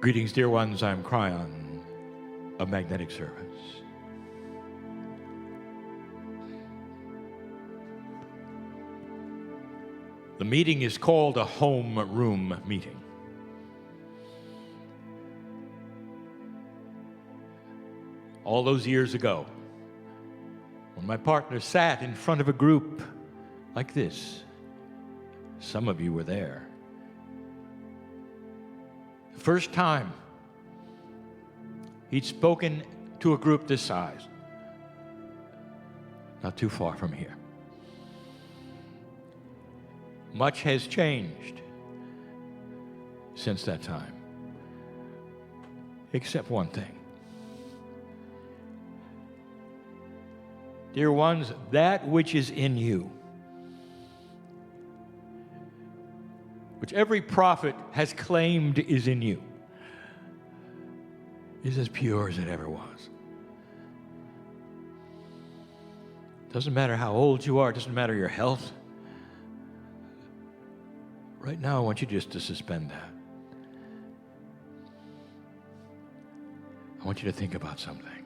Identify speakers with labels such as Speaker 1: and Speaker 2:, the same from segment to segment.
Speaker 1: Greetings, dear ones. I'm Kryon of Magnetic Service. The meeting is called a home room meeting. All those years ago, when my partner sat in front of a group like this, some of you were there. The first time he'd spoken to a group this size, not too far from here. Much has changed since that time, except one thing. Dear ones, that which is in you, which every prophet has claimed is in you, is as pure as it ever was. Doesn't matter how old you are, doesn't matter your health. Right now, I want you just to suspend that. I want you to think about something.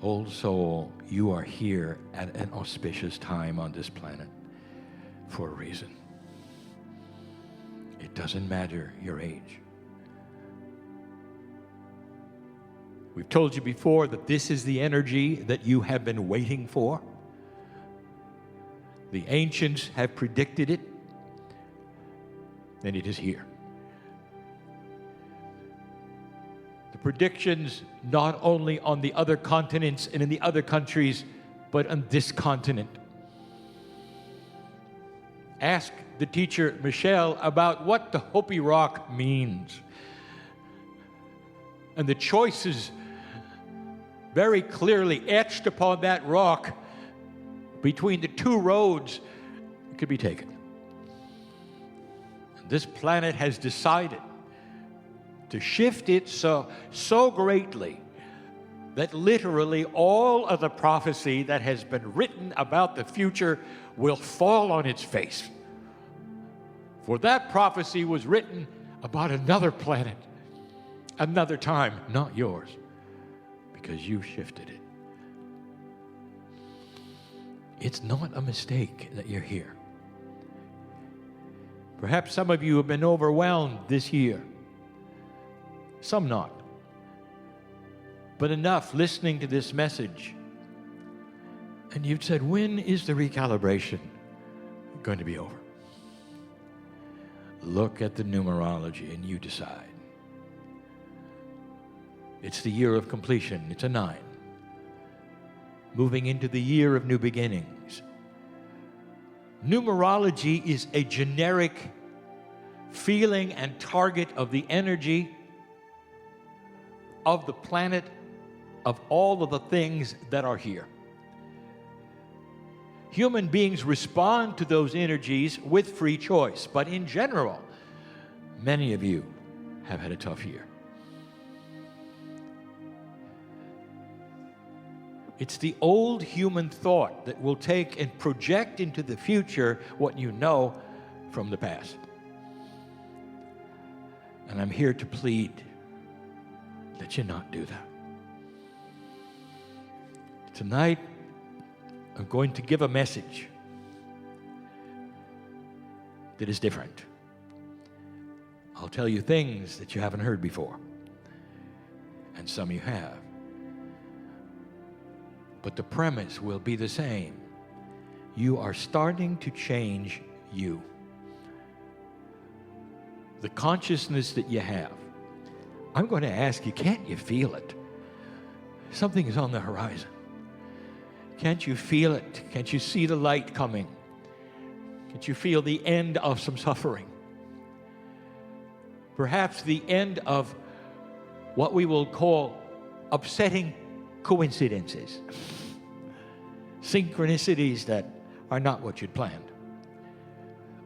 Speaker 1: Old soul, you are here at an auspicious time on this planet for a reason. It doesn't matter your age. We've told you before that this is the energy that you have been waiting for. The ancients have predicted it, and it is here. The predictions not only on the other continents and in the other countries, but on this continent. Ask the teacher, Michelle, about what the Hopi Rock means. And the choices very clearly etched upon that rock between the two roads could be taken. This planet has decided to shift it so greatly that literally all of the prophecy that has been written about the future will fall on its face. For that prophecy was written about another planet, another time, not yours, because you shifted it. It's not a mistake that you're here. Perhaps some of you have been overwhelmed this year. Some not. But enough listening to this message. And you've said, when is the recalibration going to be over? Look at the numerology and you decide. It's the year of completion. It's a 9. Moving into the year of new beginnings. Numerology is a generic feeling and target of the energy of the planet, of all of the things that are here. Human beings respond to those energies with free choice, but in general, many of you have had a tough year. It's the old human thought that will take and project into the future what you know from the past. And I'm here to plead that you not do that. Tonight, I'm going to give a message that is different. I'll tell you things that you haven't heard before, and some you have. But the premise will be the same. You are starting to change you. The consciousness that you have. I'm going to ask you, can't you feel it? Something is on the horizon. Can't you feel it? Can't you see the light coming? Can't you feel the end of some suffering? Perhaps the end of what we will call upsetting coincidences. Synchronicities that are not what you'd planned.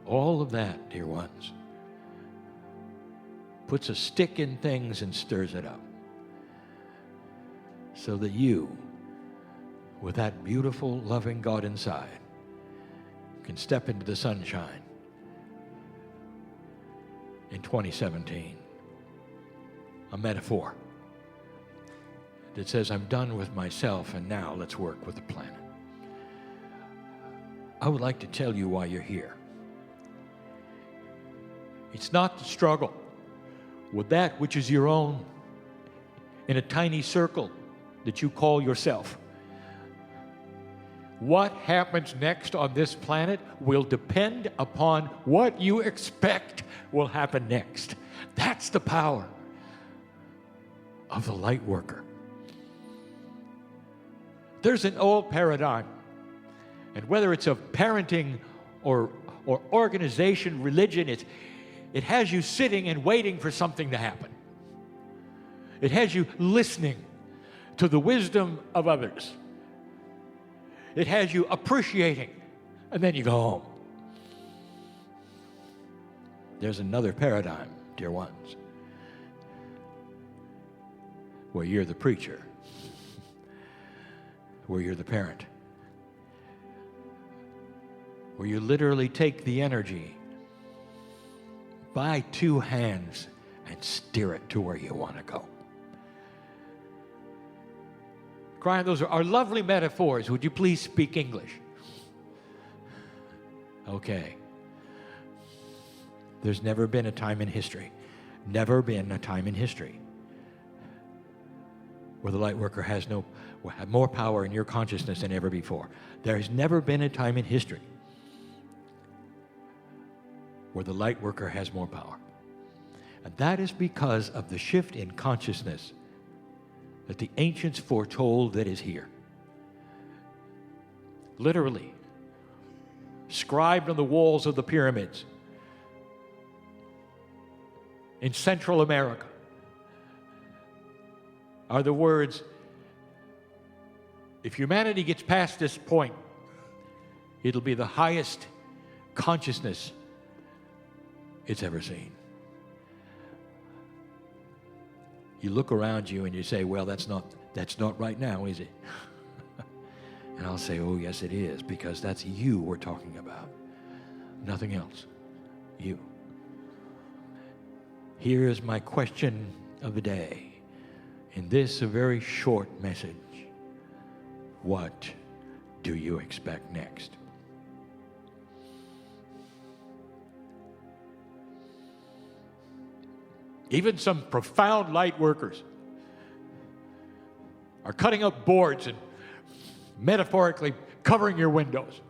Speaker 1: All of that, dear ones, puts a stick in things and stirs it up. So that you, with that beautiful, loving God inside, can step into the sunshine in 2017 a metaphor that says, I'm done with myself and now let's work with the planet. I would like to tell you why you're here. It's not to struggle with that which is your own in a tiny circle that you call yourself. What happens next on this planet will depend upon what you expect will happen next. That's the power of the light worker. There's an old paradigm, and whether it's of parenting or organization, religion, it has you sitting and waiting for something to happen. It has you listening to the wisdom of others. It has you appreciating, and then you go home. There's another paradigm, dear ones, where you're the preacher, where you're the parent, where you literally take the energy by two hands and steer it to where you want to go. Kryon, those are lovely metaphors. Would you please speak English? Okay. There's never been a time in history, where the light worker has more power in your consciousness than ever before. There has never been a time in history where the light worker has more power. And that is because of the shift in consciousness that the ancients foretold that is here. Literally, scribed on the walls of the pyramids in Central America are the words, if humanity gets past this point, it'll be the highest consciousness it's ever seen. You look around you and you say, well, that's not right now, is it? And I'll say, oh, yes, it is, because that's you we're talking about. Nothing else. You. Here is my question of the day. In this, a very short message. What do you expect next? Even some profound light workers are cutting up boards and metaphorically covering your windows.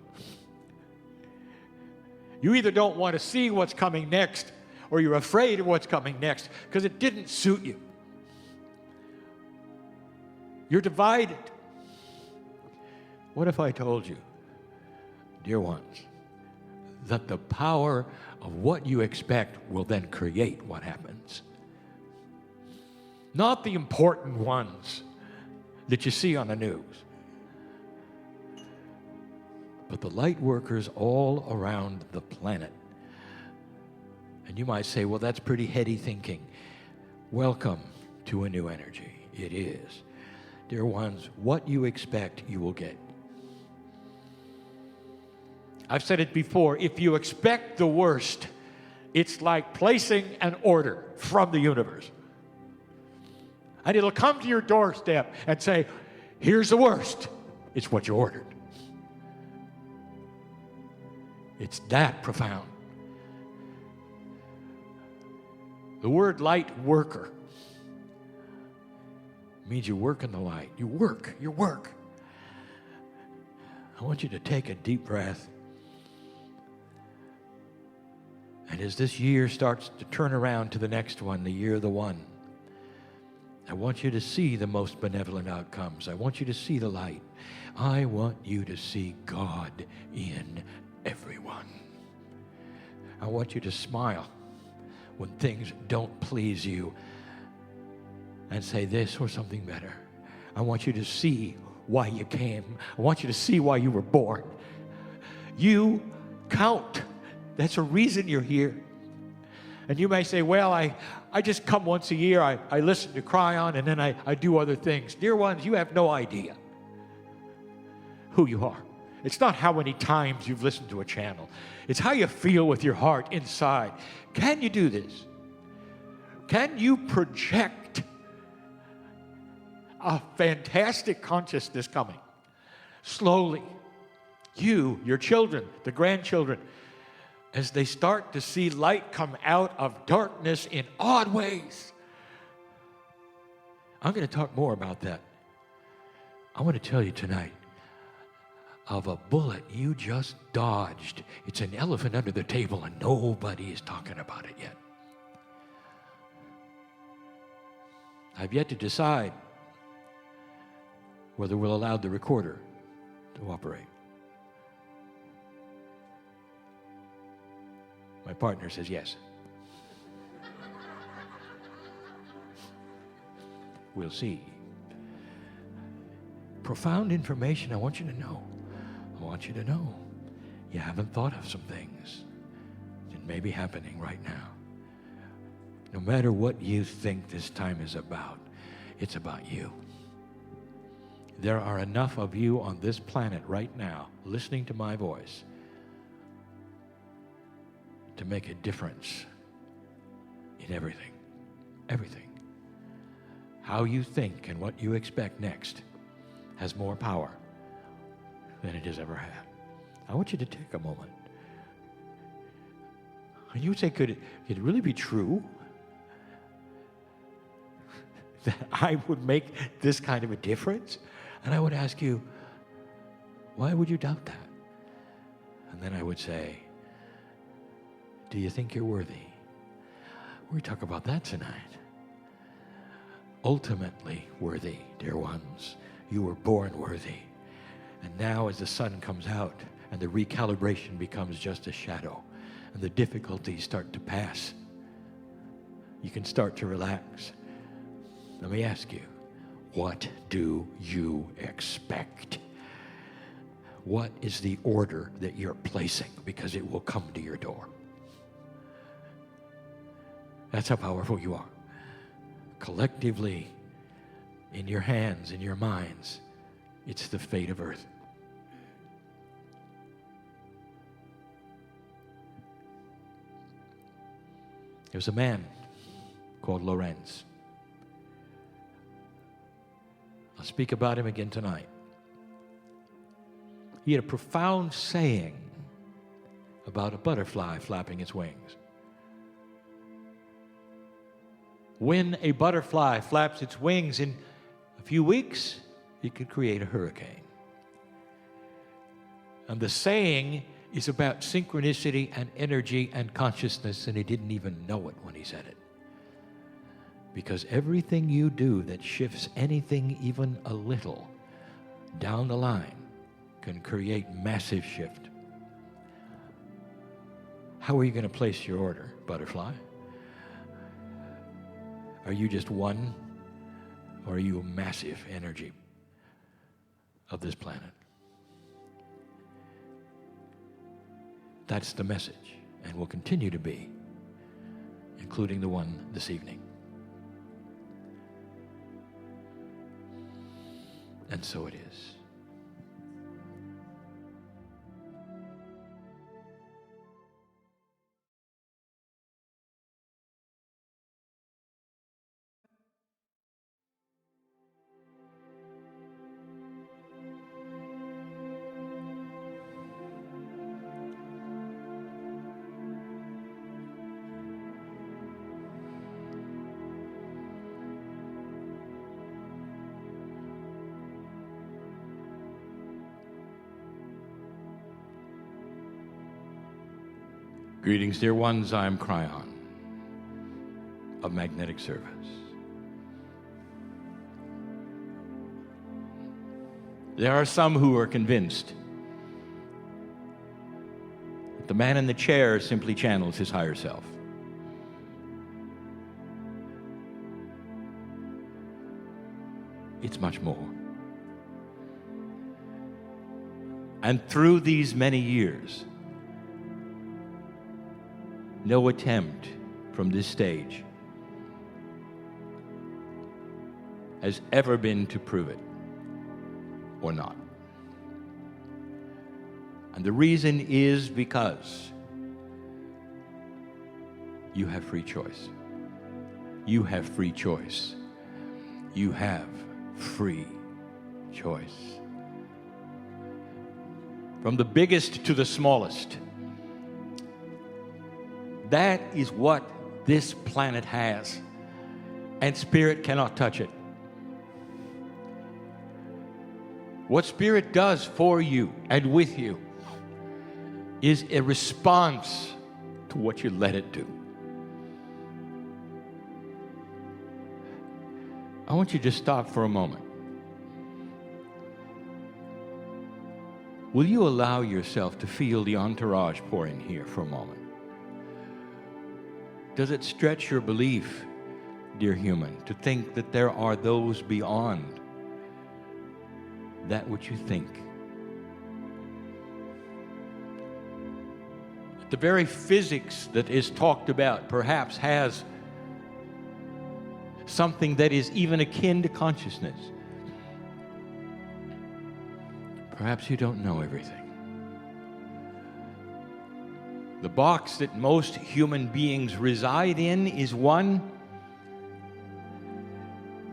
Speaker 1: You either don't want to see what's coming next, or you're afraid of what's coming next because it didn't suit you. You're divided. What if I told you, dear ones, that the power of what you expect will then create what happens? Not the important ones that you see on the news, but the light workers all around the planet. And you might say, well, that's pretty heady thinking. Welcome to a new energy. It is. Dear ones, what you expect, you will get. I've said it before, if you expect the worst, it's like placing an order from the universe. And it'll come to your doorstep and say, here's the worst. It's what you ordered. It's that profound. The word light worker means you work in the light. You work. I want you to take a deep breath. And as this year starts to turn around to the next one, the year of the one, I want you to see the most benevolent outcomes. I want you to see the light. I want you to see God in everyone. I want you to smile when things don't please you and say this or something better. I want you to see why you came. I want you to see why you were born. You count. That's a reason you're here. And you may say, well, I just come once a year. I listen to Kryon, and then I do other things. Dear ones, you have no idea who you are. It's not how many times you've listened to a channel. It's how you feel with your heart inside. Can you do this? Can you project a fantastic consciousness coming. Slowly, you, your children, the grandchildren, as they start to see light come out of darkness in odd ways. I'm going to talk more about that. I want to tell you tonight of a bullet you just dodged. It's an elephant under the table and nobody is talking about it yet. I've yet to decide whether we'll allow the recorder to operate. My partner says yes. We'll see. Profound information I want you to know. I want you to know you haven't thought of some things that may be happening right now. No matter what you think this time is about, it's about you. There are enough of you on this planet right now listening to my voice to make a difference in everything. Everything. How you think and what you expect next has more power than it has ever had. I want you to take a moment. And you would say, could it really be true that I would make this kind of a difference? And I would ask you, why would you doubt that? And then I would say, do you think you're worthy? We talk about that tonight. Ultimately worthy, dear ones. You were born worthy. And now as the sun comes out and the recalibration becomes just a shadow and the difficulties start to pass, you can start to relax. Let me ask you, what do you expect? What is the order that you're placing? Because it will come to your door. That's how powerful you are. Collectively, in your hands, in your minds, it's the fate of earth. There's a man called Lorenz. I'll speak about him again tonight. He had a profound saying about a butterfly flapping its wings. When a butterfly flaps its wings in a few weeks, it could create a hurricane. And the saying is about synchronicity and energy and consciousness, and he didn't even know it when he said it. Because everything you do that shifts anything even a little down the line can create massive shift. How are you going to place your order, butterfly? Are you just one, or are you a massive energy of this planet? That's the message, and will continue to be, including the one this evening. And so it is. Greetings, dear ones. I'm Kryon of Magnetic Service. There are some who are convinced that the man in the chair simply channels his higher self. It's much more. And through these many years, no attempt from this stage has ever been to prove it or not. And the reason is because you have free choice. You have free choice. You have free choice. From the biggest to the smallest. That is what this planet has. And spirit cannot touch it. What spirit does for you and with you is a response to what you let it do. I want you to stop for a moment. Will you allow yourself to feel the entourage pour in here for a moment? Does it stretch your belief, dear human, to think that there are those beyond that which you think? The very physics that is talked about perhaps has something that is even akin to consciousness. Perhaps you don't know everything. The box that most human beings reside in is one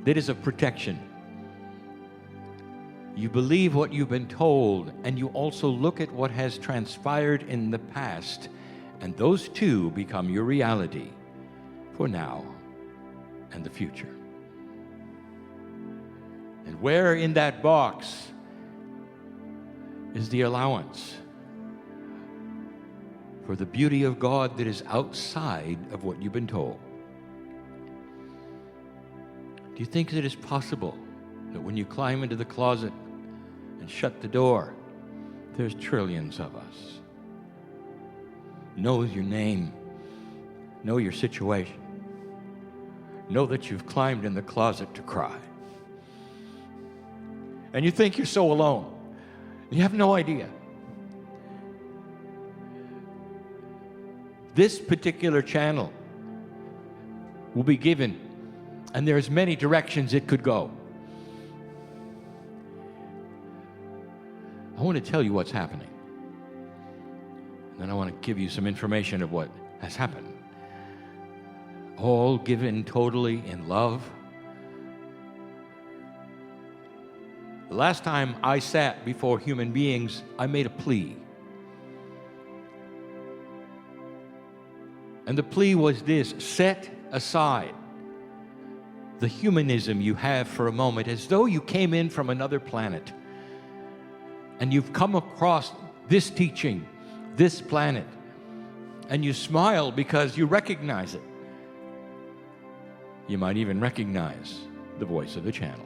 Speaker 1: that is of protection. You believe what you've been told, and you also look at what has transpired in the past, and those two become your reality for now and the future. And where in that box is the allowance for the beauty of God that is outside of what you've been told? Do you think that it's possible that when you climb into the closet and shut the door, there's trillions of us? Know your name, know your situation, know that you've climbed in the closet to cry. And you think you're so alone. You have no idea. This particular channel will be given, and there's many directions it could go. I want to tell you what's happening. And then I want to give you some information of what has happened. All given totally in love. The last time I sat before human beings, I made a plea. And the plea was this: set aside the humanism you have for a moment, as though you came in from another planet and you've come across this teaching, this planet, and you smile because you recognize it. You might even recognize the voice of the channel.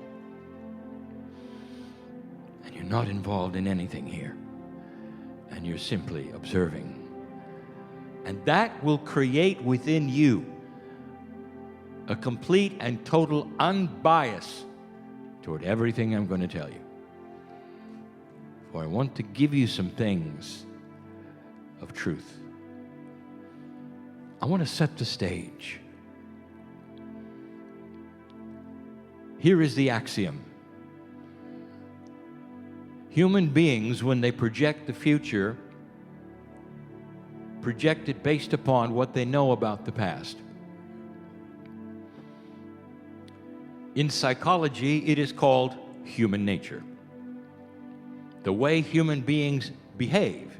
Speaker 1: And you're not involved in anything here, and you're simply observing. And that will create within you a complete and total unbias toward everything I'm going to tell you. For I want to give you some things of truth. I want to set the stage. Here is the axiom. Human beings, when they project the future, project it based upon what they know about the past. In psychology, it is called human nature. The way human beings behave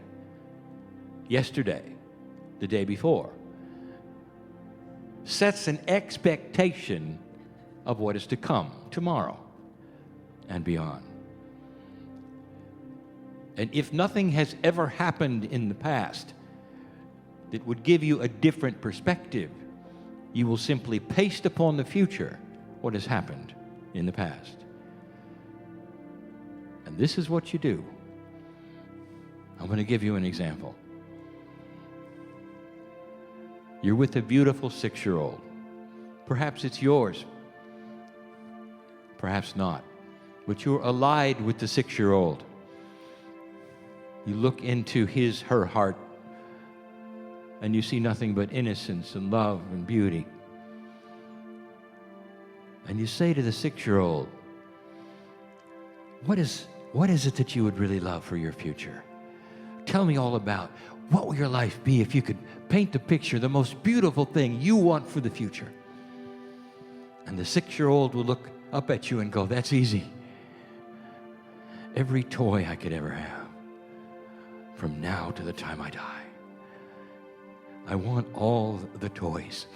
Speaker 1: yesterday, the day before, sets an expectation of what is to come tomorrow and beyond. And if nothing has ever happened in the past that would give you a different perspective, you will simply paste upon the future what has happened in the past. And this is what you do. I'm going to give you an example. You're with a beautiful 6-year-old. Perhaps it's yours. Perhaps not. But you're allied with the 6-year-old. You look into her heart, and you see nothing but innocence and love and beauty. And you say to the 6-year-old, what is it that you would really love for your future? Tell me all about what will your life be if you could paint the picture, the most beautiful thing you want for the future. And the 6-year-old will look up at you and go, that's easy. Every toy I could ever have, from now to the time I die. I want all the toys.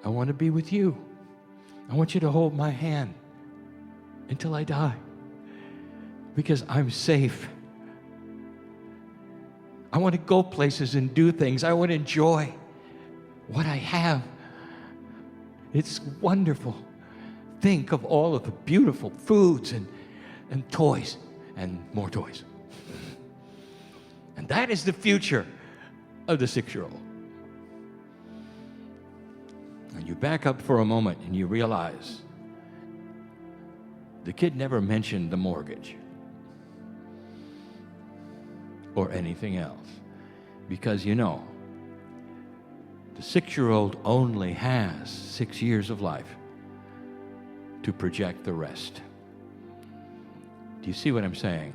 Speaker 1: I want to be with you. I want you to hold my hand until I die, because I'm safe. I want to go places and do things. I want to enjoy what I have. It's wonderful. Think of all of the beautiful foods and toys and more toys. And that is the future of the 6-year-old. And you back up for a moment and you realize the kid never mentioned the mortgage or anything else. Because the 6-year-old only has 6 years of life to project the rest. Do you see what I'm saying?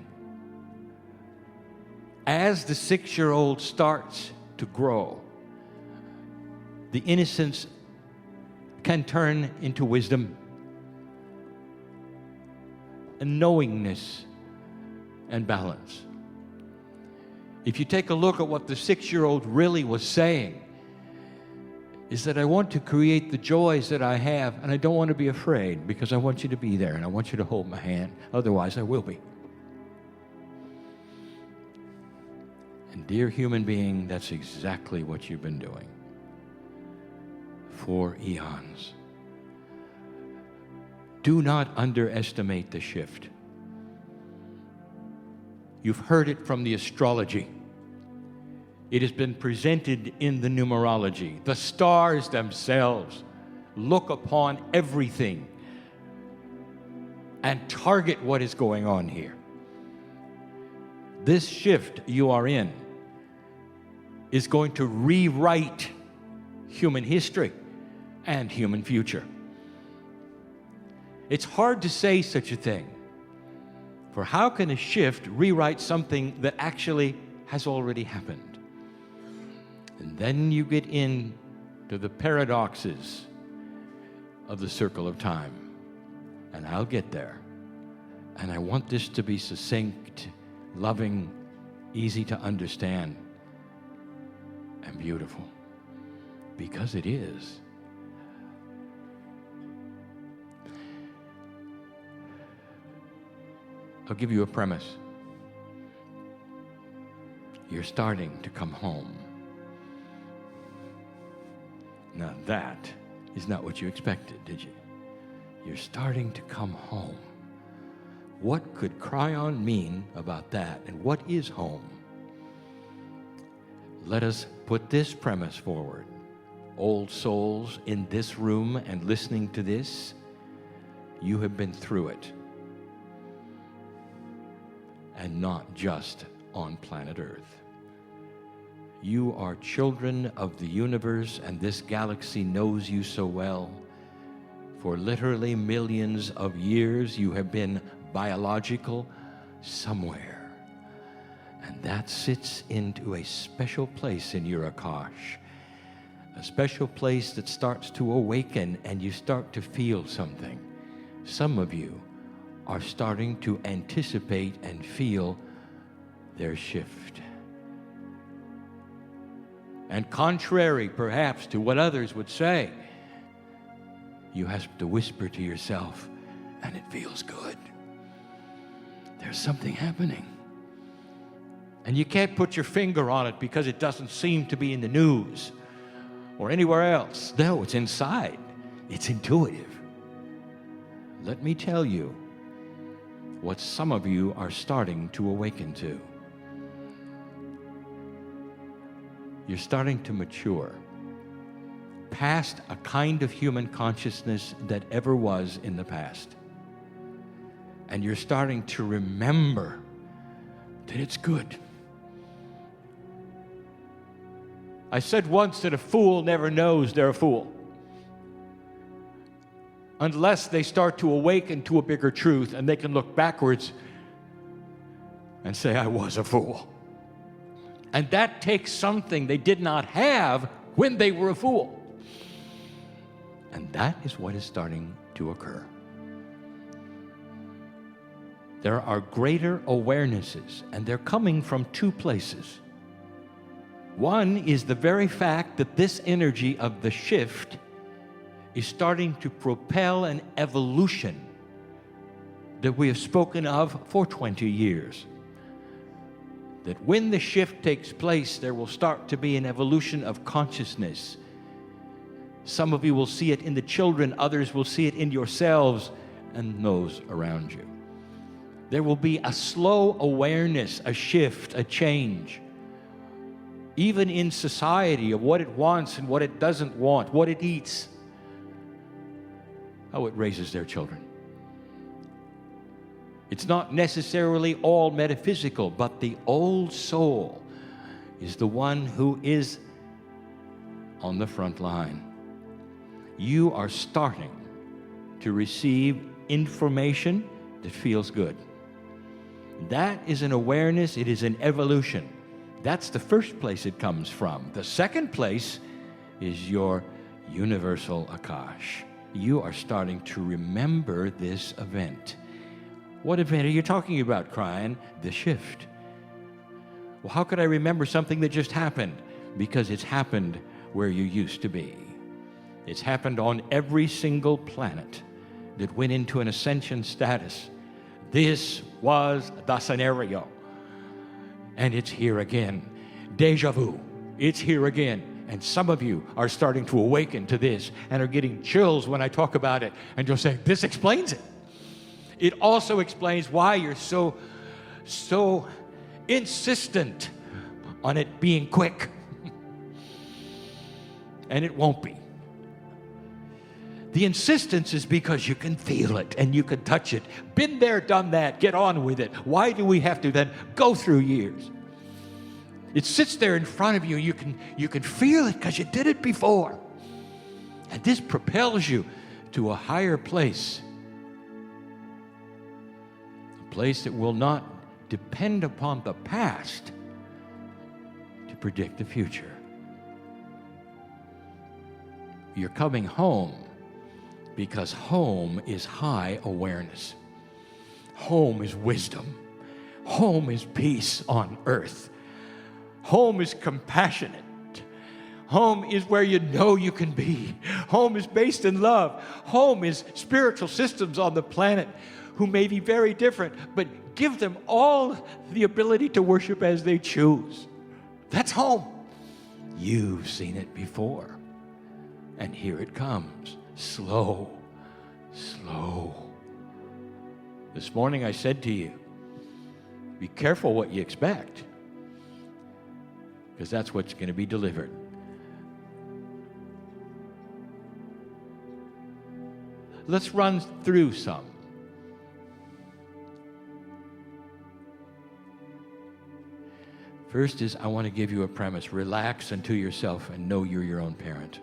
Speaker 1: As the 6-year-old starts to grow, the innocence can turn into wisdom and knowingness and balance. If you take a look at what the 6-year-old really was saying, is that I want to create the joys that I have, and I don't want to be afraid, because I want you to be there and I want you to hold my hand. Otherwise, I will be. And dear human being, that's exactly what you've been doing for eons. Do not underestimate the shift. You've heard it from the astrology. It has been presented in the numerology. The stars themselves look upon everything and target what is going on here. This shift you are in is going to rewrite human history and human future. It's hard to say such a thing, for how can a shift rewrite something that actually has already happened? And then you get into the paradoxes of the circle of time. And I'll get there. And I want this to be succinct, loving, easy to understand, and beautiful. Because it is. I'll give you a premise. You're starting to come home. Now that is not what you expected, did you? You're starting to come home. What could Kryon mean about that? And what is home? Let us put this premise forward. Old souls in this room and listening to this, you have been through it. And not just on planet Earth. You are children of the universe, and this galaxy knows you so well. For literally millions of years, you have been biological somewhere. And that sits into a special place in your Akash. A special place that starts to awaken, and you start to feel something. Some of you are starting to anticipate and feel their shift. And contrary, perhaps, to what others would say, you have to whisper to yourself, and it feels good. There's something happening. And you can't put your finger on it because it doesn't seem to be in the news or anywhere else. No, it's inside. It's intuitive. Let me tell you what some of you are starting to awaken to. You're starting to mature past a kind of human consciousness that ever was in the past. And you're starting to remember that it's good. I said once that a fool never knows they're a fool unless they start to awaken to a bigger truth and they can look backwards and say, I was a fool. And that takes something they did not have when they were a fool. And that is what is starting to occur. There are greater awarenesses, and they're coming from two places. One is the very fact that this energy of the shift is starting to propel an evolution that we have spoken of for 20 years. That when the shift takes place, there will start to be an evolution of consciousness. Some of you will see it in the children, others will see it in yourselves and those around you. There will be a slow awareness, a shift, a change, even in society, of what it wants and what it doesn't want, what it eats, how it raises their children. It's not necessarily all metaphysical, but the old soul is the one who is on the front line. You are starting to receive information that feels good. That is an awareness, it is an evolution. That's the first place it comes from. The second place is your universal Akash. You are starting to remember this event. What event are you talking about, Kryon? The shift. Well, how could I remember something that just happened? Because it's happened where you used to be. It's happened on every single planet that went into an ascension status. This was the scenario. And it's here again. Deja vu. It's here again. And some of you are starting to awaken to this and are getting chills when I talk about it. And you'll say, this explains it. It also explains why you're so insistent on it being quick. And it won't be. The insistence is because you can feel it and you can touch it. Been there, done that, get on with it. Why do we have to then go through years? It sits there in front of you. You can feel it because you did it before. And this propels you to a higher place. A place that will not depend upon the past to predict the future. You're coming home because home is high awareness. Home is wisdom. Home is peace on earth. Home is compassionate. Home is where you know you can be. Home is based in love. Home is spiritual systems on the planet who may be very different, but give them all the ability to worship as they choose. That's home. You've seen it before. And here it comes. Slow, slow. This morning I said to you, be careful what you expect, because that's what's going to be delivered. Let's run through some. First is, I want to give you a premise. Relax into yourself and know you're your own parent.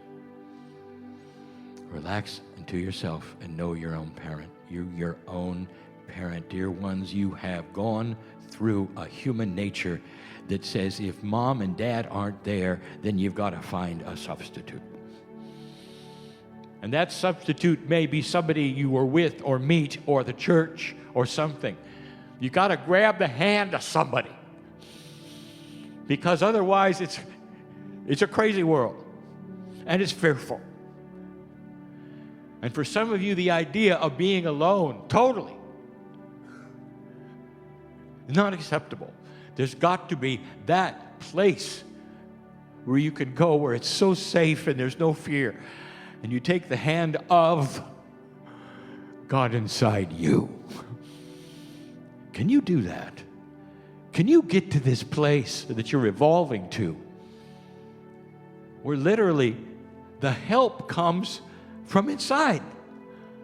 Speaker 1: Relax into yourself and know your own parent. You're your own parent. Dear ones, you have gone through a human nature that says if mom and dad aren't there, then you've got to find a substitute. And that substitute may be somebody you were with or meet or the church or something. You got to grab the hand of somebody, because otherwise it's a crazy world and it's fearful. And for some of you, the idea of being alone, totally not acceptable. There's got to be that place where you can go where it's so safe and there's no fear. And you take the hand of God inside you. Can you do that? Can you get to this place that you're evolving to, where literally the help comes from inside,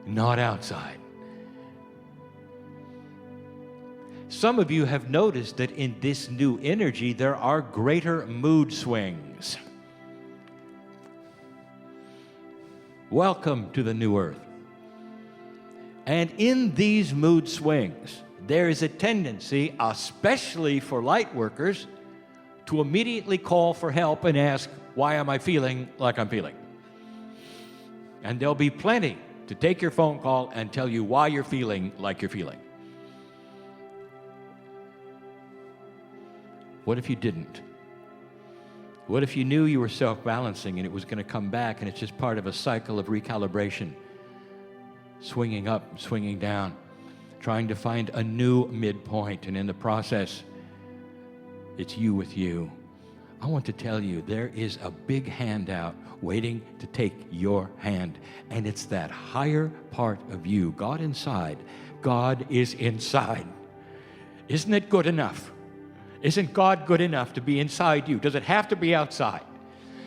Speaker 1: not outside? Some of you have noticed that in this new energy, there are greater mood swings. Welcome to the new earth. And in these mood swings, there is a tendency, especially for light workers, to immediately call for help and ask, why am I feeling like I'm feeling? And there'll be plenty to take your phone call and tell you why you're feeling like you're feeling. What if you didn't? What if you knew you were self-balancing and it was going to come back and it's just part of a cycle of recalibration, swinging up, swinging down, trying to find a new midpoint, and in the process, it's you with you. I want to tell you, there is a big handout waiting to take your hand, and it's that higher part of you, God inside. God is inside. Isn't it good enough? Isn't God good enough to be inside you? Does it have to be outside?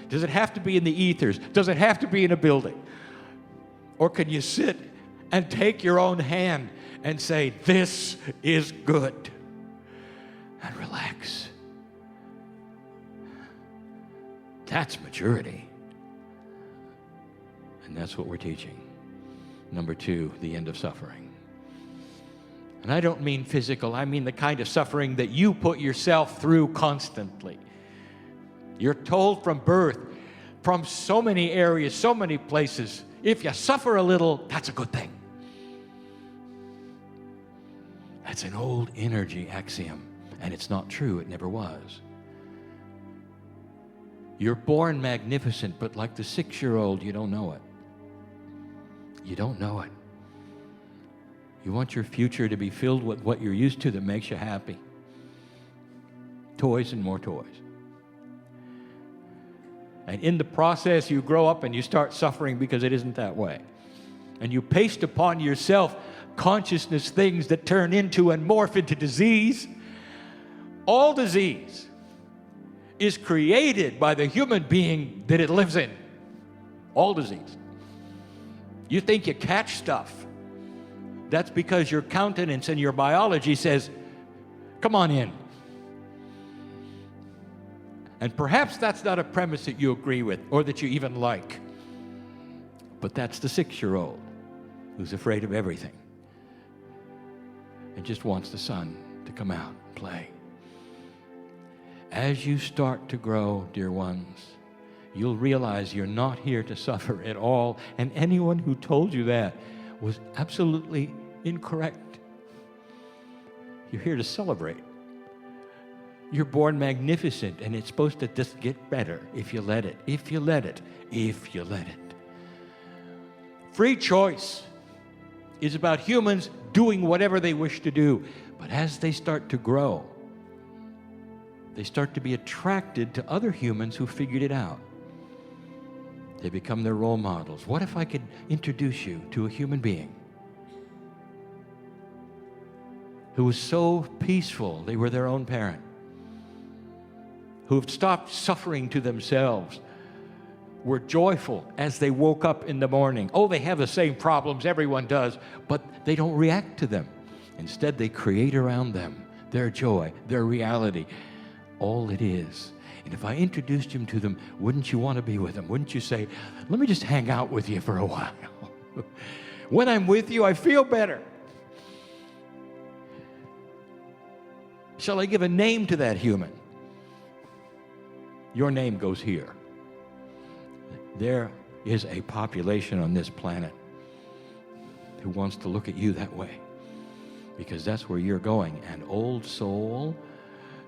Speaker 1: Does it have to be in the ethers? Does it have to be in a building? Or can you sit and take your own hand and say, this is good, and relax? That's maturity. And that's what we're teaching. Number 2, the end of suffering. And I don't mean physical, I mean the kind of suffering that you put yourself through constantly. You're told from birth, from so many areas, so many places, if you suffer a little, that's a good thing. That's an old energy axiom, and it's not true, it never was. You're born magnificent, but like the 6-year-old, you don't know it. You don't know it. You want your future to be filled with what you're used to that makes you happy. Toys and more toys. And in the process, you grow up and you start suffering because it isn't that way. And you paste upon yourself consciousness things that turn into and morph into disease. All disease is created by the human being that it lives in. All disease. You think you catch stuff. That's because your countenance and your biology says, come on in. And perhaps that's not a premise that you agree with or that you even like. But that's the 6-year-old who's afraid of everything and just wants the sun to come out and play. As you start to grow, dear ones, you'll realize you're not here to suffer at all, and anyone who told you that was absolutely incorrect. You're here to celebrate. You're born magnificent, and it's supposed to just get better if you let it, if you let it, if you let it. Free choice is about humans doing whatever they wish to do, but as they start to grow, they start to be attracted to other humans who figured it out. They become their role models. What if I could introduce you to a human being who was so peaceful they were their own parent, who have stopped suffering to themselves, were joyful as they woke up in the morning. Oh, they have the same problems everyone does, but they don't react to them. Instead, they create around them their joy, their reality, all it is. And if I introduced him to them, wouldn't you want to be with them? Wouldn't you say, let me just hang out with you for a while? When I'm with you, I feel better. Shall I give a name to that human? Your name goes here. There is a population on this planet who wants to look at you that way, because that's where you're going. And old soul,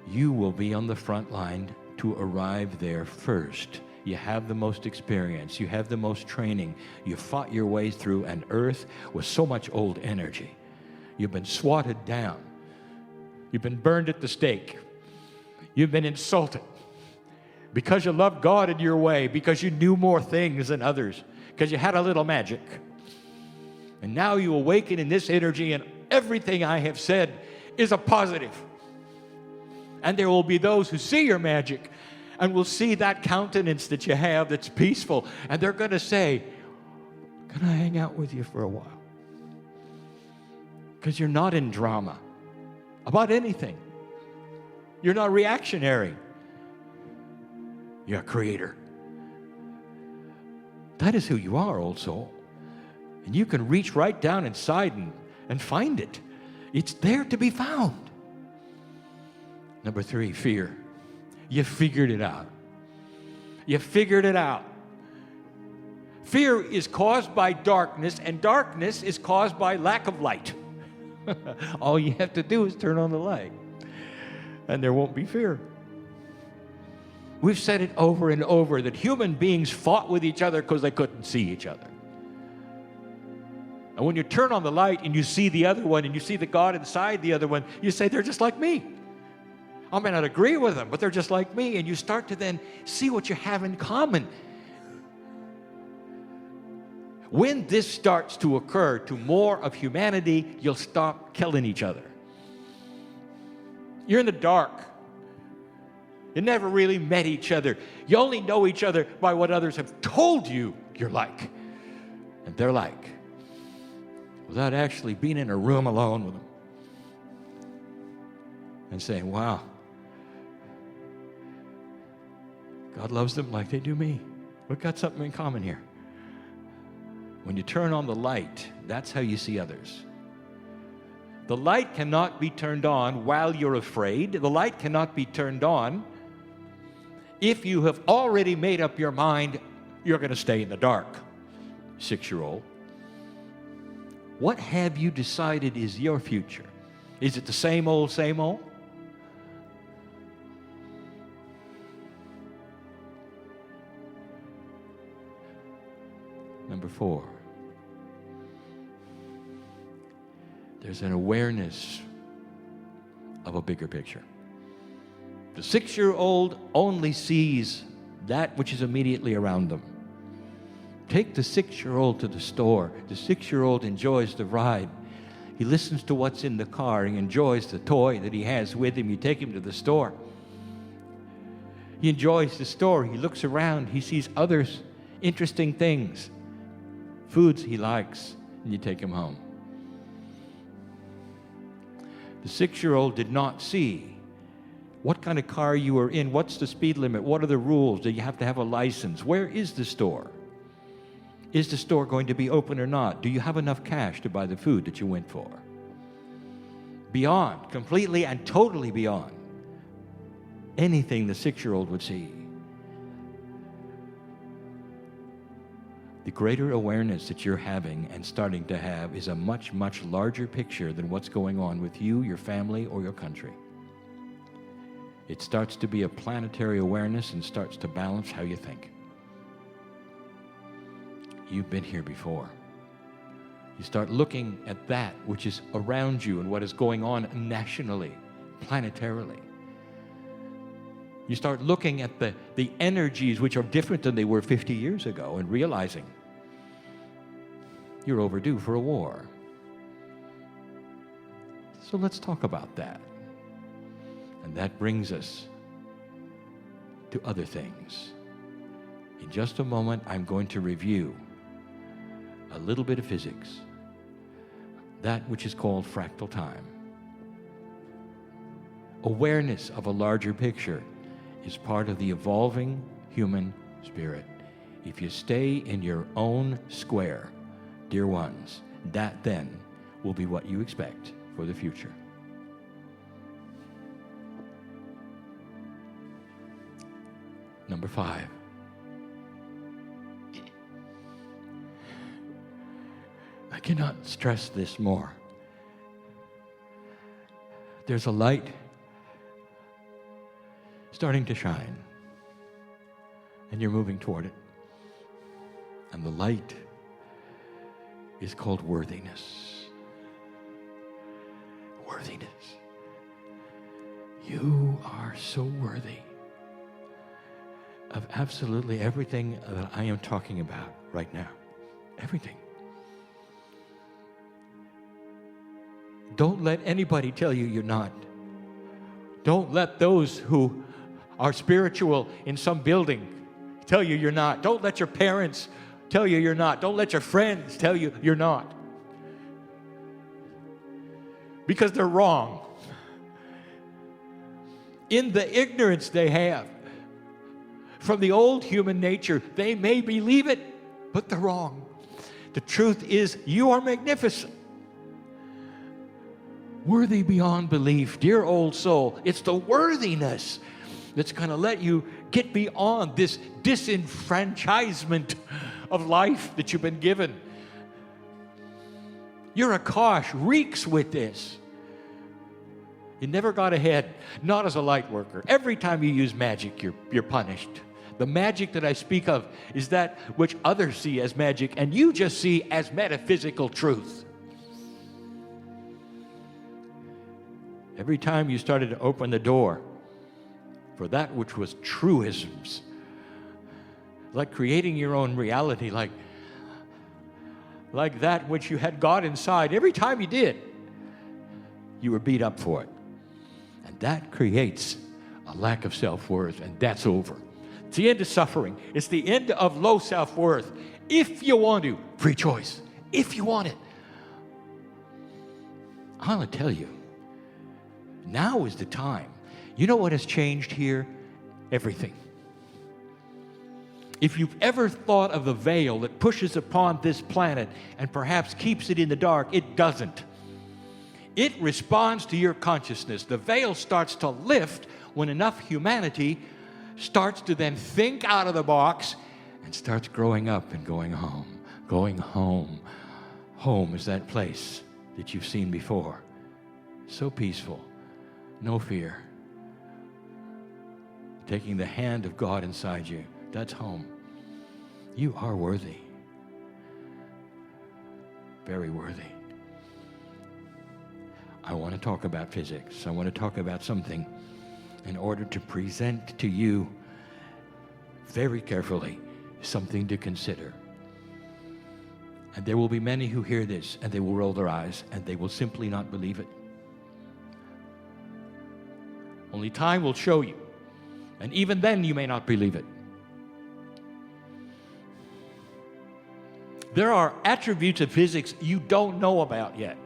Speaker 1: you will be on the front line to arrive there first. You have the most experience. You have the most training. You fought your way through an earth with so much old energy. You've been swatted down. You've been burned at the stake. You've been insulted because you loved God in your way, because you knew more things than others, because you had a little magic. And now you awaken in this energy, and everything I have said is a positive. And there will be those who see your magic and will see that countenance that you have that's peaceful. And they're going to say, can I hang out with you for a while? Because you're not in drama about anything. You're not reactionary. You're a creator. That is who you are, old soul. And you can reach right down inside and find it. It's there to be found. Number 3, fear. You figured it out. You figured it out. Fear is caused by darkness, and darkness is caused by lack of light. All you have to do is turn on the light, and there won't be fear. We've said it over and over that human beings fought with each other because they couldn't see each other. And when you turn on the light and you see the other one and you see the God inside the other one, you say, they're just like me. I may not agree with them, but they're just like me. And you start to then see what you have in common. When this starts to occur to more of humanity, you'll stop killing each other. You're in the dark. You never really met each other. You only know each other by what others have told you you're like and they're like, without actually being in a room alone with them and saying, wow, God loves them like they do me. We've got something in common here. When you turn on the light, that's how you see others. The light cannot be turned on while you're afraid. The light cannot be turned on if you have already made up your mind you're going to stay in the dark. 6-year-old. What have you decided is your future? Is it the same old, same old? Number 4. There's an awareness of a bigger picture. The 6-year-old only sees that which is immediately around them. Take the 6-year-old to the store. The 6-year-old enjoys the ride. He listens to what's in the car. He enjoys the toy that he has with him. You take him to the store. He enjoys the store. He looks around. He sees others, interesting things, foods he likes, and you take him home. The 6-year-old did not see what kind of car you are in, what's the speed limit, what are the rules, do you have to have a license, where is the store? Is the store going to be open or not? Do you have enough cash to buy the food that you went for? Beyond, completely and totally beyond anything the 6-year-old would see. The greater awareness that you're having and starting to have is a much, much larger picture than what's going on with you, your family, or your country. It starts to be a planetary awareness and starts to balance how you think. You've been here before. You start looking at that which is around you and what is going on nationally, planetarily. You start looking at the energies which are different than they were 50 years ago and realizing you're overdue for a war. So let's talk about that. And that brings us to other things. In just a moment, I'm going to review a little bit of physics, that which is called fractal time. Awareness of a larger picture is part of the evolving human spirit. If you stay in your own square, dear ones, that then will be what you expect for the future. Number 5. I cannot stress this more. There's a light starting to shine, and you're moving toward it. And the light is called worthiness. Worthiness. You are so worthy of absolutely everything that I am talking about right now. Everything. Don't let anybody tell you you're not. Don't let those who are spiritual in some building tell you you're not. Don't let your parents tell you you're not. Don't let your friends tell you you're not. Because they're wrong. In the ignorance they have from the old human nature, they may believe it, but they're wrong. The truth is, you are magnificent. Worthy beyond belief. Dear old soul, it's the worthiness that's going to let you get beyond this disenfranchisement of life that you've been given. Your Akash reeks with this. You never got ahead, not as a light worker. Every time you use magic, you're punished. The magic that I speak of is that which others see as magic and you just see as metaphysical truth. Every time you started to open the door for that which was truisms, like creating your own reality, like that which you had God inside, every time you did, you were beat up for it. And that creates a lack of self-worth, and that's over. It's the end of suffering. It's the end of low self-worth. If you want to, free choice. If you want it. I'm going to tell you, now is the time. You know what has changed here? Everything. If you've ever thought of the veil that pushes upon this planet and perhaps keeps it in the dark, it doesn't. It responds to your consciousness. The veil starts to lift when enough humanity starts to then think out of the box and starts growing up and going home. Going home. Home is that place that you've seen before. So peaceful. No fear. Taking the hand of God inside you. That's home. You are worthy. Very worthy. I want to talk about physics. I want to talk about something in order to present to you very carefully something to consider. And there will be many who hear this and they will roll their eyes and they will simply not believe it. Only time will show you. And even then you may not believe it. There are attributes of physics you don't know about yet.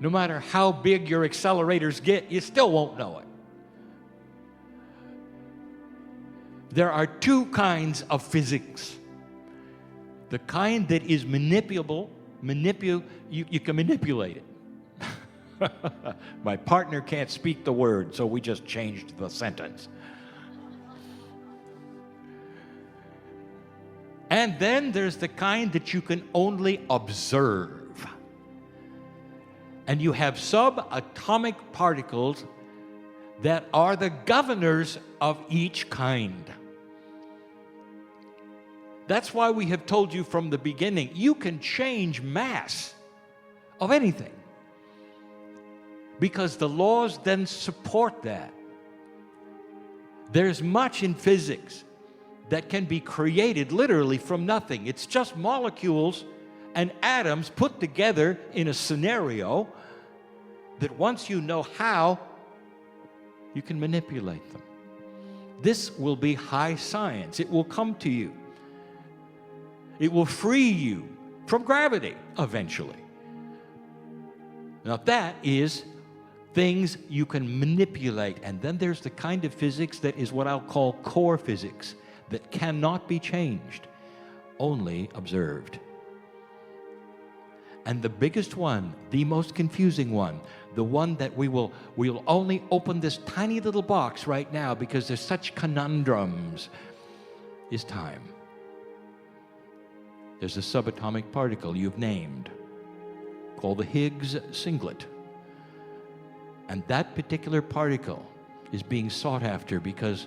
Speaker 1: No matter how big your accelerators get, you still won't know it. There are two kinds of physics. The kind that is manipulable, you can manipulate it. My partner can't speak the word, so we just changed the sentence. And then there's the kind that you can only observe. And you have subatomic particles that are the governors of each kind. That's why we have told you from the beginning, you can change mass of anything. Because the laws then support that. There's much in physics that can be created literally from nothing. It's just molecules and atoms put together in a scenario that once you know how, you can manipulate them. This will be high science. It will come to you. It will free you from gravity eventually. Now that is things you can manipulate. And then there's the kind of physics that is what I'll call core physics, that cannot be changed, only observed. And the biggest one, the most confusing one, the one that we'll only open this tiny little box right now because there's such conundrums, is time. There's a subatomic particle you've named called the Higgs singlet. And that particular particle is being sought after because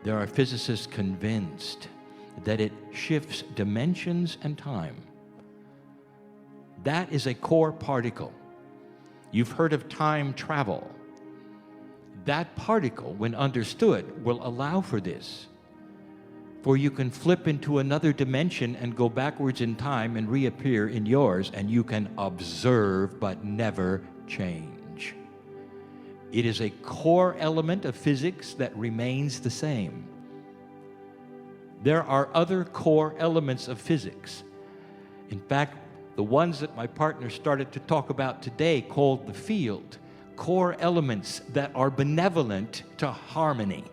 Speaker 1: there are physicists convinced that it shifts dimensions and time. That is a core particle. You've heard of time travel. That particle, when understood, will allow for this. For you can flip into another dimension and go backwards in time and reappear in yours, and you can observe but never change. It is a core element of physics that remains the same. There are other core elements of physics. In fact, the ones that my partner started to talk about today, called the field, core elements that are benevolent to harmony,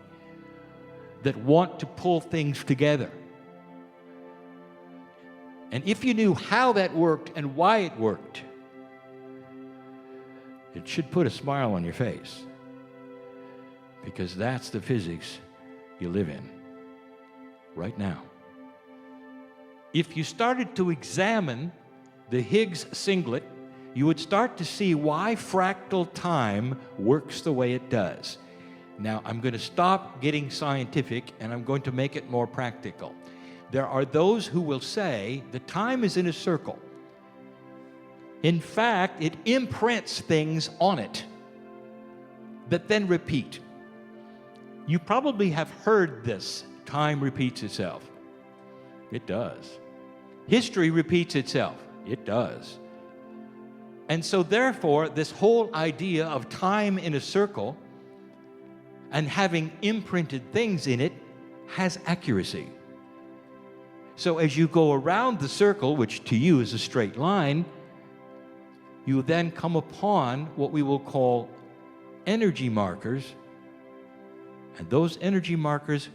Speaker 1: that want to pull things together. And if you knew how that worked and why it worked, it should put a smile on your face, because that's the physics you live in right now. If you started to examine the Higgs singlet, you would start to see why fractal time works the way it does. Now, I'm going to stop getting scientific, and I'm going to make it more practical. There are those who will say that time is in a circle. In fact, it imprints things on it that then repeat. You probably have heard this. Time repeats itself. It does. History repeats itself. It does. And so therefore, this whole idea of time in a circle and having imprinted things in it has accuracy. So as you go around the circle, which to you is a straight line, you then come upon what we will call energy markers. And those energy markers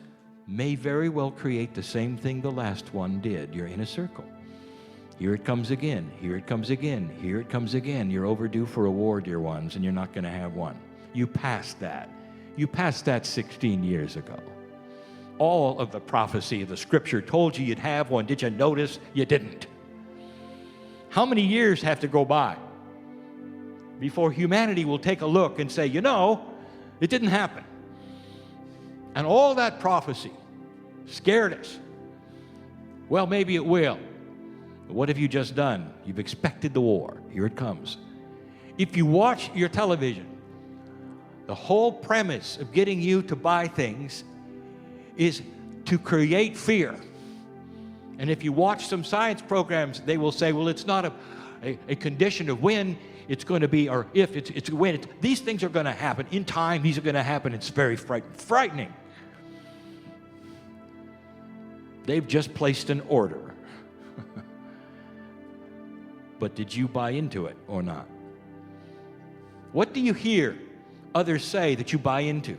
Speaker 1: may very well create the same thing the last one did. You're in a circle. Here it comes again. Here it comes again. Here it comes again. You're overdue for a war, dear ones, and you're not going to have one. You passed that. You passed that 16 years ago. All of the prophecy of the Scripture told you you'd have one. Did you notice? You didn't. How many years have to go by before humanity will take a look and say, you know, it didn't happen? And all that prophecy scared us. Well, maybe it will. But what have you just done? You've expected the war. Here it comes. If you watch your television, the whole premise of getting you to buy things is to create fear. And if you watch some science programs, they will say, well, it's not a condition of when it's going to be, or if it's when. These things are going to happen. In time, these are going to happen. It's very frightening. They've just placed an order. But did you buy into it or not? What do you hear others say that you buy into?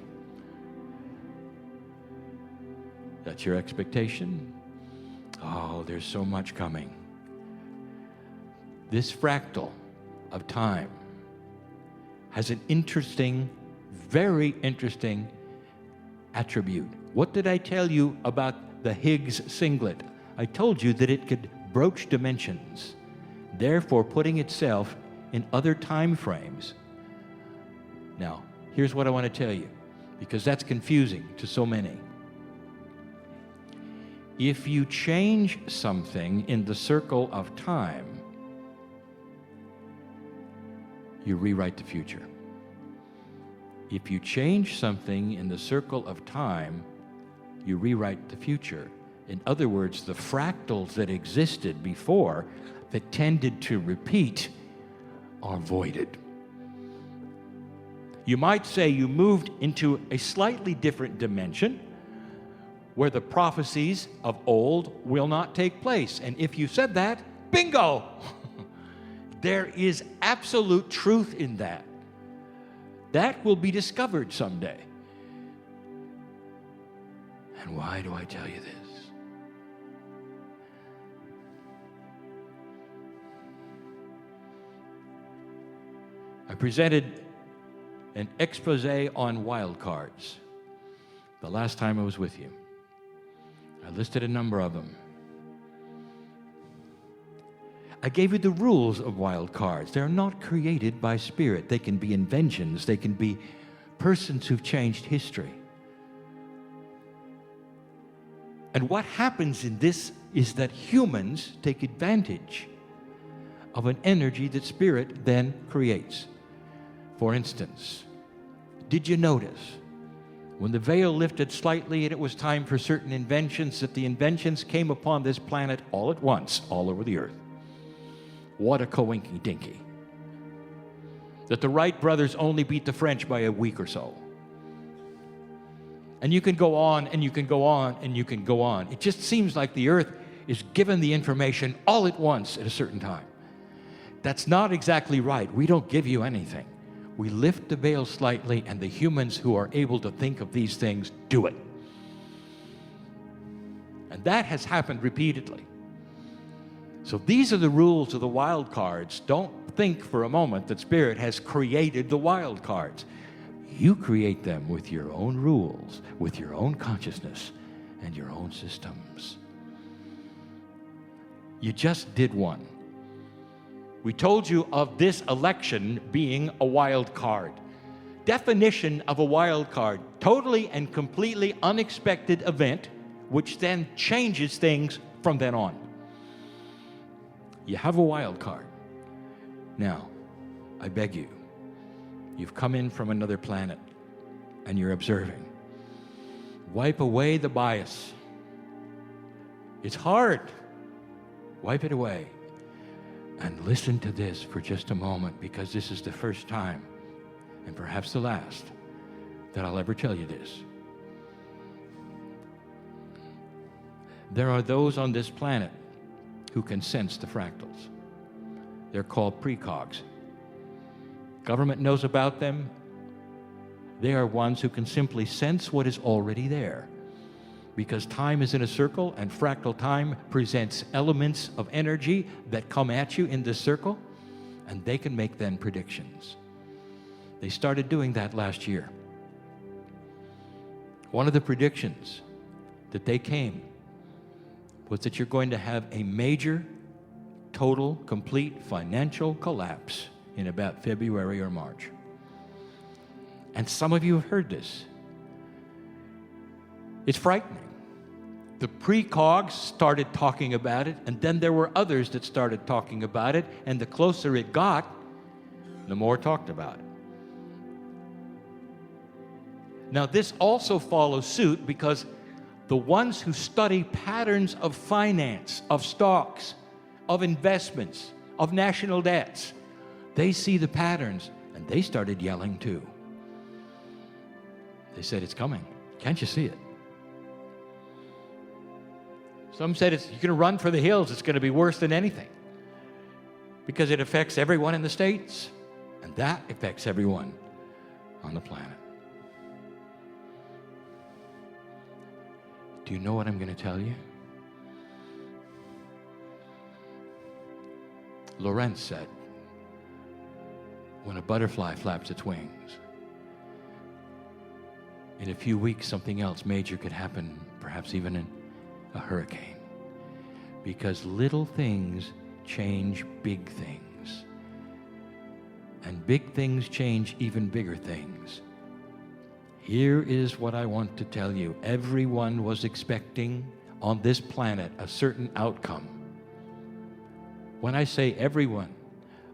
Speaker 1: That's your expectation? Oh, there's so much coming. This fractal of time has an interesting, very interesting attribute. What did I tell you about the Higgs singlet? I told you that it could broach dimensions, therefore putting itself in other time frames. Now, here's what I want to tell you, because that's confusing to so many. If you change something in the circle of time, you rewrite the future. If you change something in the circle of time, you rewrite the future. In other words, the fractals that existed before that tended to repeat are voided. You might say you moved into a slightly different dimension where the prophecies of old will not take place. And if you said that, bingo! There is absolute truth in that. That will be discovered someday. And why do I tell you this? I presented an expose on wild cards the last time I was with you. I listed a number of them. I gave you the rules of wild cards. They're not created by spirit. They can be inventions. They can be persons who've changed history. And what happens in this is that humans take advantage of an energy that spirit then creates. For instance, did you notice when the veil lifted slightly and it was time for certain inventions, that the inventions came upon this planet all at once, all over the earth? What a coinky-dinky. That the Wright brothers only beat the French by a week or so. And you can go on, and you can go on, and you can go on. It just seems like the earth is given the information all at once at a certain time. That's not exactly right. We don't give you anything. We lift the veil slightly, and the humans who are able to think of these things do it. And that has happened repeatedly. So these are the rules of the wild cards. Don't think for a moment that Spirit has created the wild cards. You create them with your own rules, with your own consciousness, and your own systems. You just did one. We told you of this election being a wild card. Definition of a wild card: totally and completely unexpected event, which then changes things from then on. You have a wild card. Now, I beg you, you've come in from another planet and you're observing. Wipe away the bias. It's hard. Wipe it away. And listen to this for just a moment, because this is the first time, and perhaps the last, that I'll ever tell you this. There are those on this planet who can sense the fractals. They're called precogs. Government knows about them. They are ones who can simply sense what is already there, because time is in a circle, and fractal time presents elements of energy that come at you in this circle, and they can make then predictions. They started doing that last year. One of the predictions that they came was that you're going to have a major, total, complete financial collapse in about February or March. And some of you have heard this. It's frightening. The precogs started talking about it, and then there were others that started talking about it, and the closer it got, the more talked about it. Now, this also follows suit because the ones who study patterns of finance, of stocks, of investments, of national debts, they see the patterns, and they started yelling too. They said, it's coming. Can't you see it? Some said, you're going to run for the hills. It's going to be worse than anything, because it affects everyone in the States, and that affects everyone on the planet. Do you know what I'm going to tell you? Lorenz said, when a butterfly flaps its wings, in a few weeks something else major could happen, perhaps even in a hurricane, because little things change big things, and big things change even bigger things. Here is what I want to tell you. Everyone was expecting on this planet a certain outcome. When I say everyone,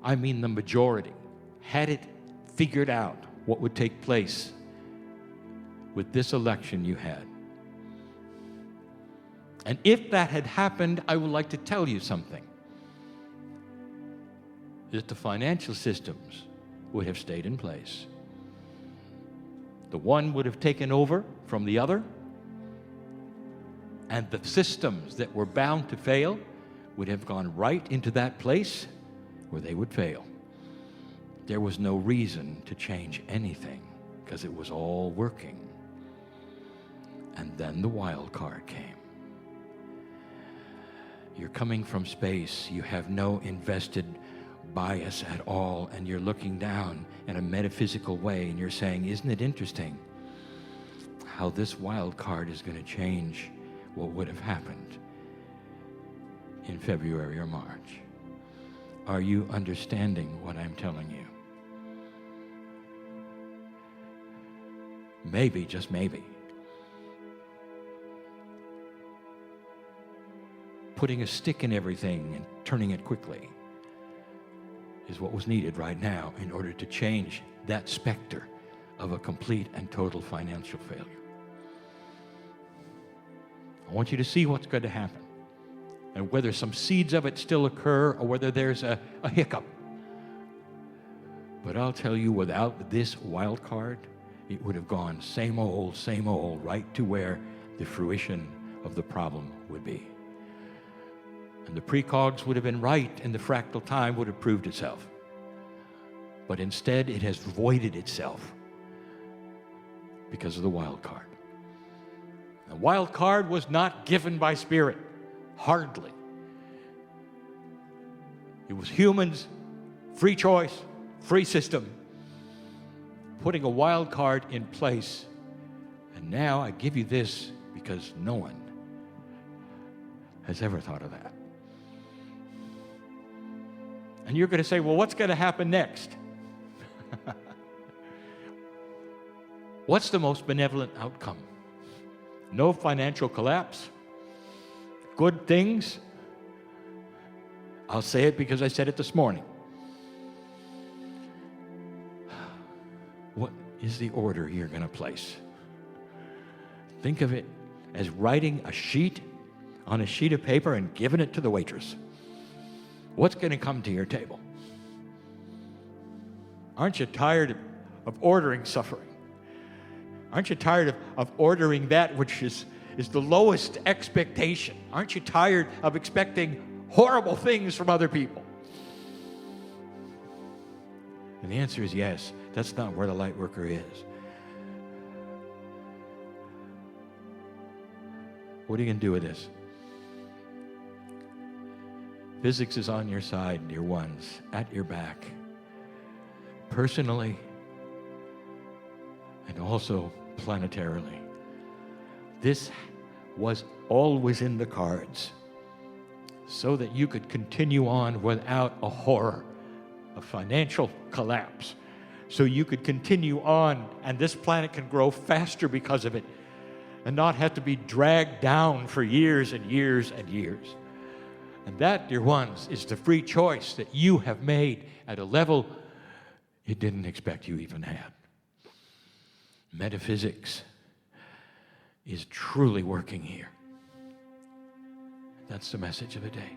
Speaker 1: I mean the majority had it figured out what would take place with this election you had. And if that had happened, I would like to tell you something. That the financial systems would have stayed in place. The one would have taken over from the other, and the systems that were bound to fail would have gone right into that place where they would fail. There was no reason to change anything because it was all working. And then the wild card came. You're coming from space. You have no invested bias at all, and you're looking down in a metaphysical way, and you're saying, isn't it interesting how this wild card is going to change what would have happened in February or March? Are you understanding what I'm telling you? Maybe, just maybe, putting a stick in everything and turning it quickly is what was needed right now in order to change that specter of a complete and total financial failure. I want you to see what's going to happen, and whether some seeds of it still occur or whether there's a hiccup. But I'll tell you, without this wild card, it would have gone same old, right to where the fruition of the problem would be. And the precogs would have been right, and the fractal time would have proved itself. But instead, it has voided itself because of the wild card. The wild card was not given by Spirit, hardly. It was humans, free choice, free system, putting a wild card in place. And now I give you this because no one has ever thought of that. And you're going to say, well, what's going to happen next? What's the most benevolent outcome? No financial collapse? Good things? I'll say it because I said it this morning. What is the order you're going to place? Think of it as writing a sheet on a sheet of paper and giving it to the waitress. What's going to come to your table? Aren't you tired of ordering suffering? Aren't you tired of ordering that which is the lowest expectation? Aren't you tired of expecting horrible things from other people? And the answer is yes. That's not where the light worker is. What are you going to do with this? Physics is on your side, dear ones, at your back. Personally, and also planetarily. This was always in the cards so that you could continue on without a horror of financial collapse. So you could continue on, and this planet can grow faster because of it and not have to be dragged down for years and years and years. And that, dear ones, is the free choice that you have made at a level you didn't expect you even had. Metaphysics is truly working here. That's the message of the day.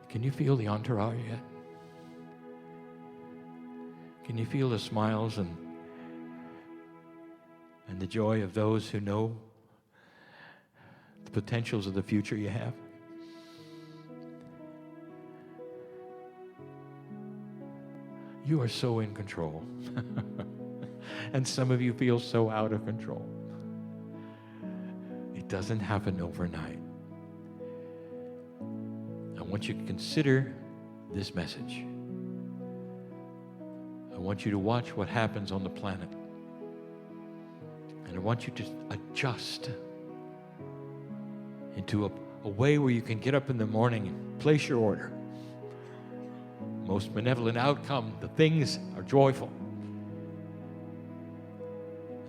Speaker 1: Can you feel the entourage yet? Can you feel the smiles and the joy of those who know the potentials of the future you have? You are so in control. And some of you feel so out of control. It doesn't happen overnight. I want you to consider this message. I want you to watch what happens on the planet. And I want you to adjust into a way where you can get up in the morning and place your order. Most benevolent outcome, the things are joyful.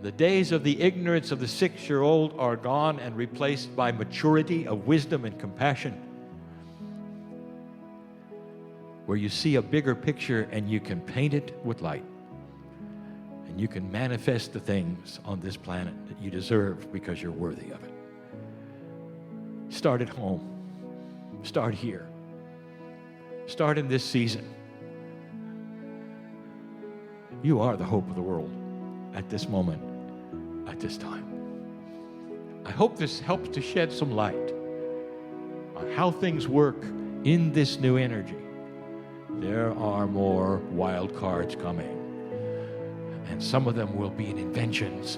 Speaker 1: The days of the ignorance of the 6-year-old are gone and replaced by maturity of wisdom and compassion, where you see a bigger picture and you can paint it with light. And you can manifest the things on this planet that you deserve because you're worthy of it. Start at home. Start here. Start in this season. You are the hope of the world at this moment, at this time. I hope this helps to shed some light on how things work in this new energy. There are more wild cards coming, and some of them will be in inventions.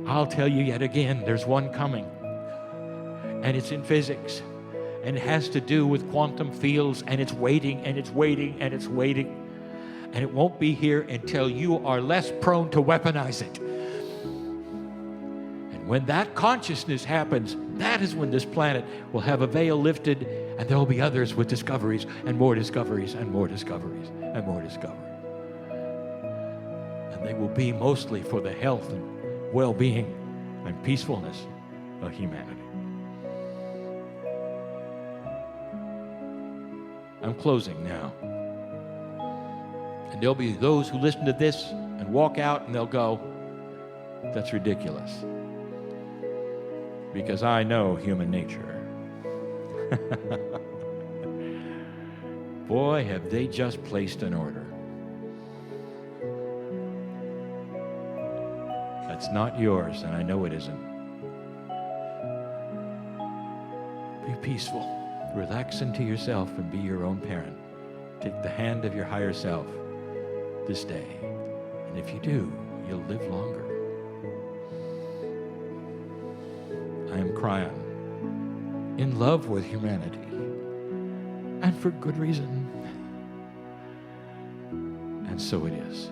Speaker 1: I'll tell you yet again, there's one coming, and it's in physics, and it has to do with quantum fields, and it's waiting, and it's waiting, and it's waiting, and it won't be here until you are less prone to weaponize it. And when that consciousness happens, that is when this planet will have a veil lifted, and there will be others with discoveries, and more discoveries, and more discoveries, and more discoveries. And they will be mostly for the health and well-being and peacefulness of humanity. I'm closing now. And there'll be those who listen to this and walk out and they'll go, that's ridiculous. Because I know human nature. Boy, have they just placed an order. That's not yours, and I know it isn't. Be peaceful. Relax into yourself and be your own parent. Take the hand of your higher self this day. And if you do, you'll live longer. I am Kryon, in love with humanity, and for good reason. And so it is.